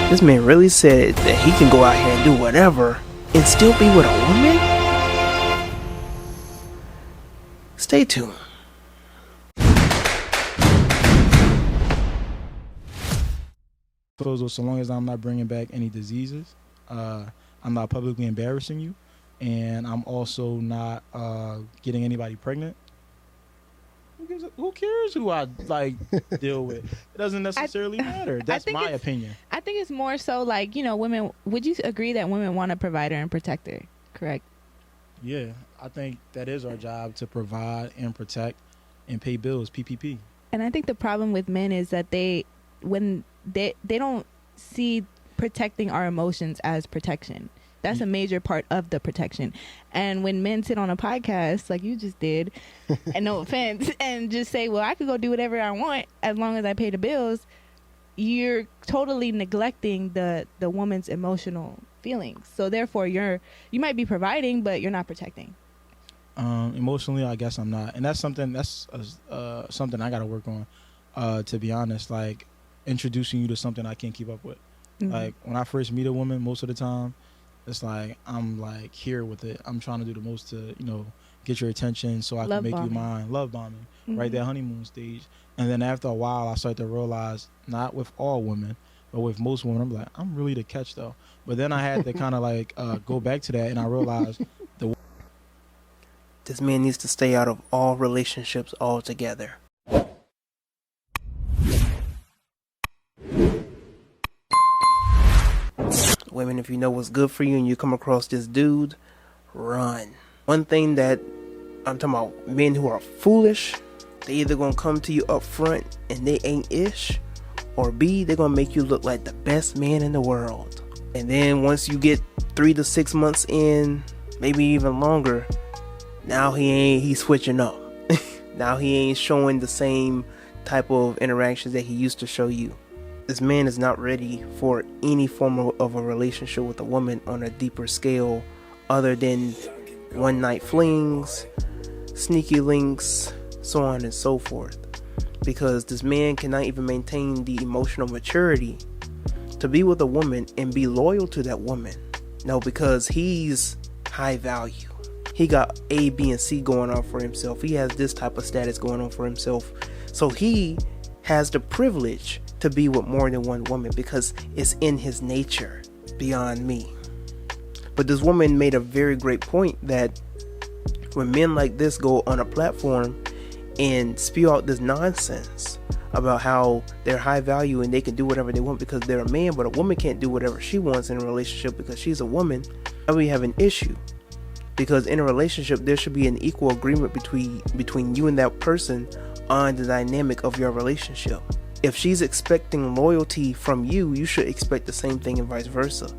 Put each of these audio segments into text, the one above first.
This man really said that he can go out here and do whatever and still be with a woman? Stay tuned. So long as I'm not bringing back any diseases, I'm not publicly embarrassing you, and I'm also not getting anybody pregnant. Who cares who I deal with? It doesn't necessarily matter. That's my opinion. I think it's more so like, women. Would you agree that women want a provider and protector? Correct. Yeah, I think that is our job, to provide and protect and pay bills. PPP. And I think the problem with men is that they don't see protecting our emotions as protection. That's a major part of the protection. And when men sit on a podcast like you just did, and no offense, and just say, well, I could go do whatever I want as long as I pay the bills, you're totally neglecting the woman's emotional feelings. So therefore you might be providing, but you're not protecting. Emotionally, I guess I'm not. And that's something something I got to work on, to be honest. Like, introducing you to something I can't keep up with. Mm-hmm. Like, when I first meet a woman, most of the time, it's like I'm like here with it. I'm trying to do the most to, get your attention so I can make you mine. Love bombing, right? That honeymoon stage. And then after a while, I start to realize, not with all women, but with most women, I'm like, I'm really the catch though. But then I had to kind of go back to that, and I realized this man needs to stay out of all relationships altogether. Women, if you know what's good for you and you come across this dude, run. One thing that I'm talking about, men who are foolish, they either gonna come to you up front and they ain't ish, or B, they're gonna make you look like the best man in the world. And then once you get 3 to 6 months in, maybe even longer, now he's switching up. Now he ain't showing the same type of interactions that he used to show you. This man is not ready for any form of a relationship with a woman on a deeper scale other than one night flings, sneaky links, so on and so forth. Because this man cannot even maintain the emotional maturity to be with a woman and be loyal to that woman. No, because he's high value. He got A, B, and C going on for himself. He has this type of status going on for himself. So he has the privilege to be with more than one woman because it's in his nature, beyond me. But this woman made a very great point that when men like this go on a platform and spew out this nonsense about how they're high value and they can do whatever they want because they're a man, but a woman can't do whatever she wants in a relationship because she's a woman, then we have an issue. Because in a relationship, there should be an equal agreement between you and that person on the dynamic of your relationship. If she's expecting loyalty from you, you should expect the same thing and vice versa.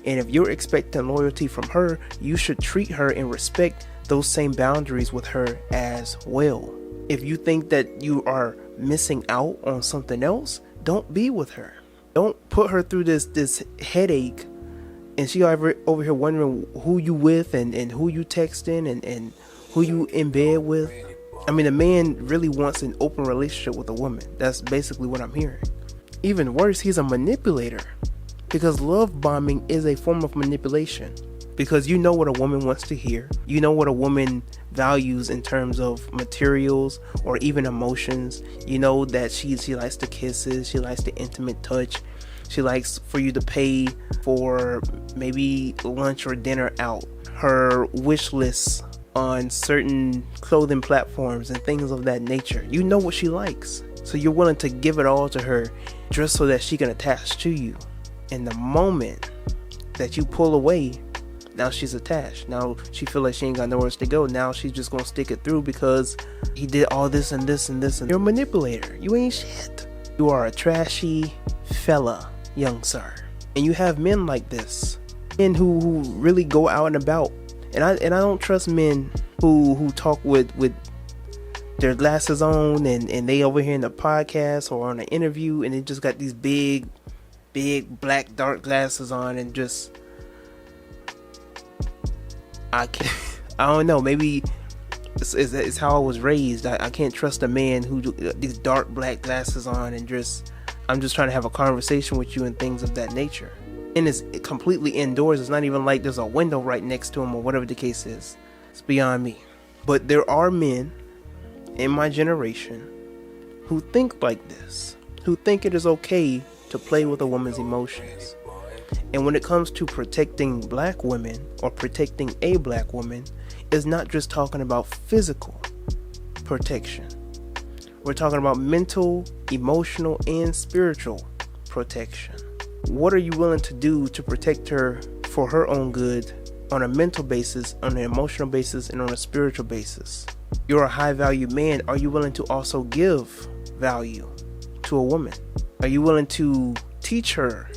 And if you're expecting loyalty from her, you should treat her and respect those same boundaries with her as well. If you think that you are missing out on something else, don't be with her. Don't put her through this headache and she over here wondering who you with and who you texting and who you in bed with. I mean, a man really wants an open relationship with a woman. That's basically what I'm hearing. Even worse, he's a manipulator. Because love bombing is a form of manipulation. Because you know what a woman wants to hear. You know what a woman values in terms of materials or even emotions. You know that she likes the kisses. She likes the intimate touch. She likes for you to pay for maybe lunch or dinner out. Her wish lists on certain clothing platforms and things of that nature. You know what she likes, so you're willing to give it all to her just so that she can attach to you. And the moment that you pull away, now she's attached. Now she feel like she ain't got nowhere else to go. Now she's just gonna stick it through because he did all this and this and this. And you're a manipulator. You ain't shit. You are a trashy fella, young sir. And you have men like this, men who really go out and about. And I don't trust men who talk with their glasses on and they over here in the podcast or on an interview and they just got these big black dark glasses on and just I don't know, maybe it's how I was raised. I can't trust a man who these dark black glasses on and just I'm just trying to have a conversation with you and things of that nature. And it's completely indoors. It's not even like there's a window right next to him or whatever the case is. It's beyond me. But there are men in my generation who think like this, who think it is okay to play with a woman's emotions. And when it comes to protecting black women or protecting a black woman, it's not just talking about physical protection. We're talking about mental, emotional, and spiritual protection. What are you willing to do to protect her for her own good on a mental basis, on an emotional basis, and on a spiritual basis? You're a high value man. Are you willing to also give value to a woman? Are you willing to teach her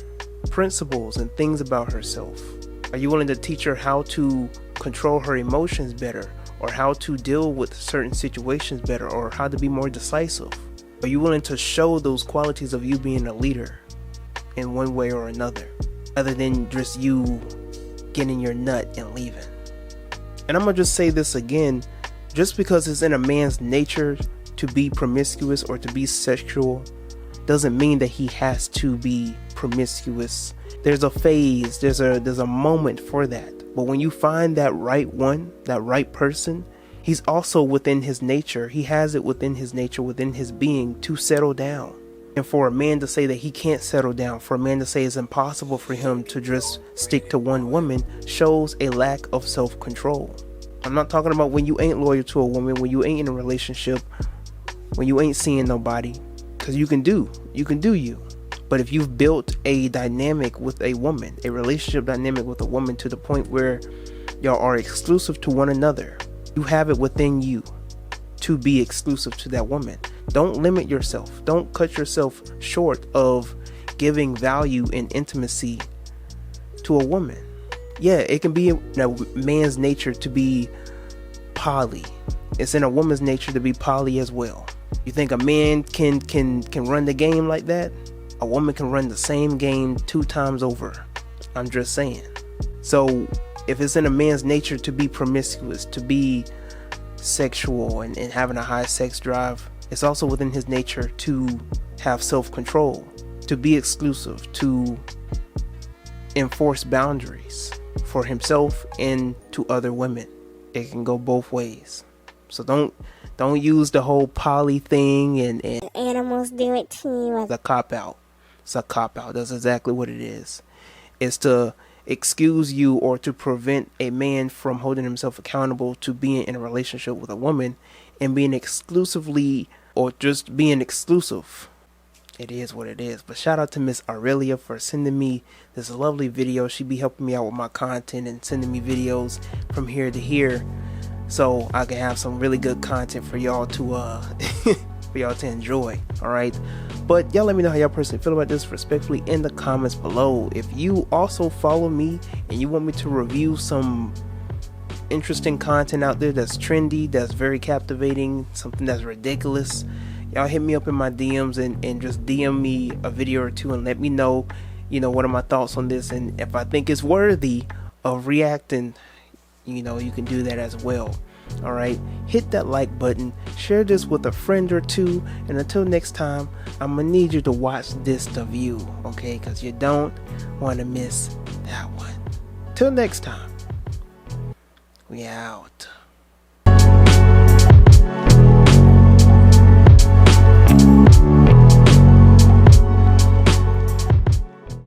principles and things about herself? Are you willing to teach her how to control her emotions better, or how to deal with certain situations better, or how to be more decisive? Are you willing to show those qualities of you being a leader in one way or another, other than just you getting your nut and leaving? And I'm gonna just say this again, just because it's in a man's nature to be promiscuous or to be sexual doesn't mean that he has to be promiscuous. There's a phase, there's a moment for that. But when you find that right one, that right person, he's also within his nature. He has it within his nature, within his being, to settle down. And for a man to say that he can't settle down, for a man to say it's impossible for him to just stick to one woman, shows a lack of self-control. I'm not talking about when you ain't loyal to a woman, when you ain't in a relationship, when you ain't seeing nobody, because you can do you. But if you've built a dynamic with a woman, a relationship dynamic with a woman to the point where y'all are exclusive to one another, you have it within you to be exclusive to that woman. Don't limit yourself. Don't cut yourself short of giving value and intimacy to a woman. Yeah, it can be in a man's nature to be poly. It's in a woman's nature to be poly as well. You think a man can run the game like that? A woman can run the same game 2 times over. I'm just saying. So if it's in a man's nature to be promiscuous, to be sexual and having a high sex drive, it's also within his nature to have self-control, to be exclusive, to enforce boundaries for himself and to other women. It can go both ways. So don't use the whole poly thing and animals do it too. It's a cop-out. It's a cop-out. That's exactly what it is. It's to excuse you or to prevent a man from holding himself accountable to being in a relationship with a woman and being exclusively or just being exclusive. It is what it is. But shout out to Miss Aurelia for sending me this lovely video. She be helping me out with my content and sending me videos from here to here, so I can have some really good content for y'all to for y'all to enjoy. Alright, but y'all let me know how y'all personally feel about this respectfully in the comments below. If you also follow me and you want me to review some interesting content out there that's trendy, that's very captivating, something that's ridiculous, y'all hit me up in my DMs and just DM me a video or two and let me know, what are my thoughts on this, and if I think it's worthy of reacting, you can do that as well. Alright, hit that like button, share this with a friend or two, and until next time, I'm gonna need you to watch this to view, okay, because you don't want to miss that one. Till next time, we out.